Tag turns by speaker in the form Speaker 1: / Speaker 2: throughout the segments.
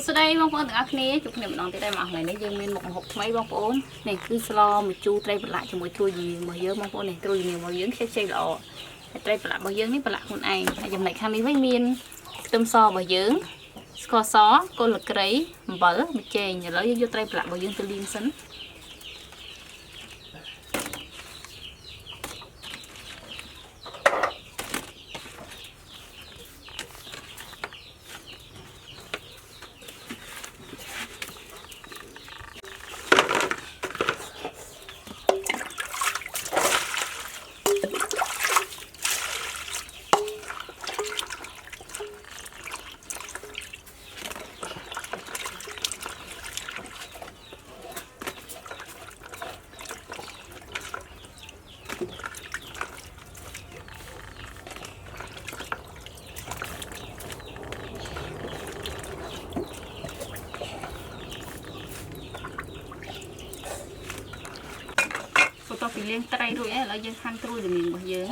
Speaker 1: sau đây bông bông từng này chụp này mình nói tới đây mà ngày nay dương lên một hộp mấy bông bông này cứ slo một chu tray bật lại cho mỗi trôi gì mà dơ bông bông này trôi nhiều mà dướng xe chơi lọ tray bật lại bao dướng ní bật lại con ai dòng này khang đi với miên tôm so bao dướng kho xó con lực cái bở một chè nhờ lấy vô tray bật lại bao dướng từ liên sấn tao phải lên tray rồi á, là dân khăn trôi để mình bao giờ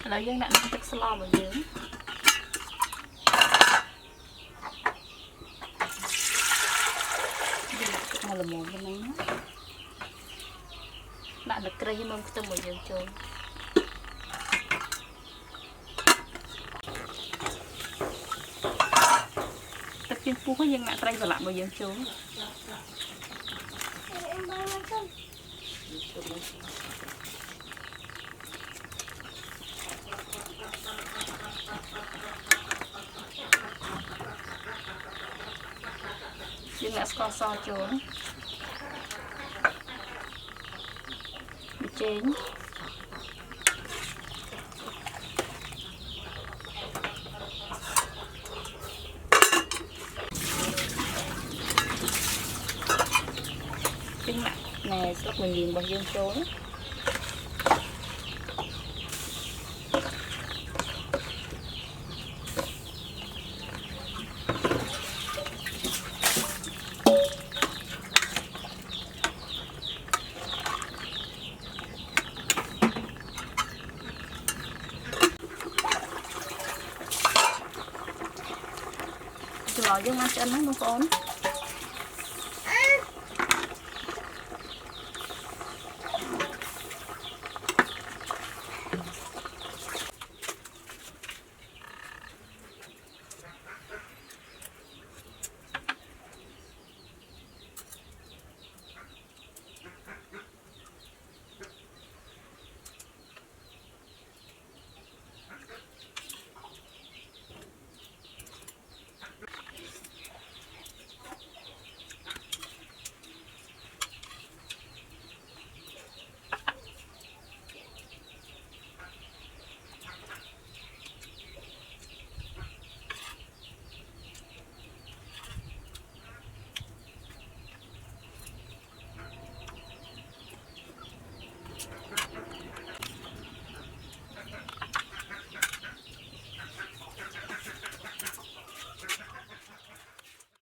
Speaker 1: là dân đã thức slo mà dướng mà là một cái này bạn được cây mông tâm một dướng trôi tất nhiên phú có dân ngã cây và lại một dướng trôi dương đã có so trốn bị chén trứng mặt này sốt mình liền bằng dương trốn rồi dương ăn cho anh nó con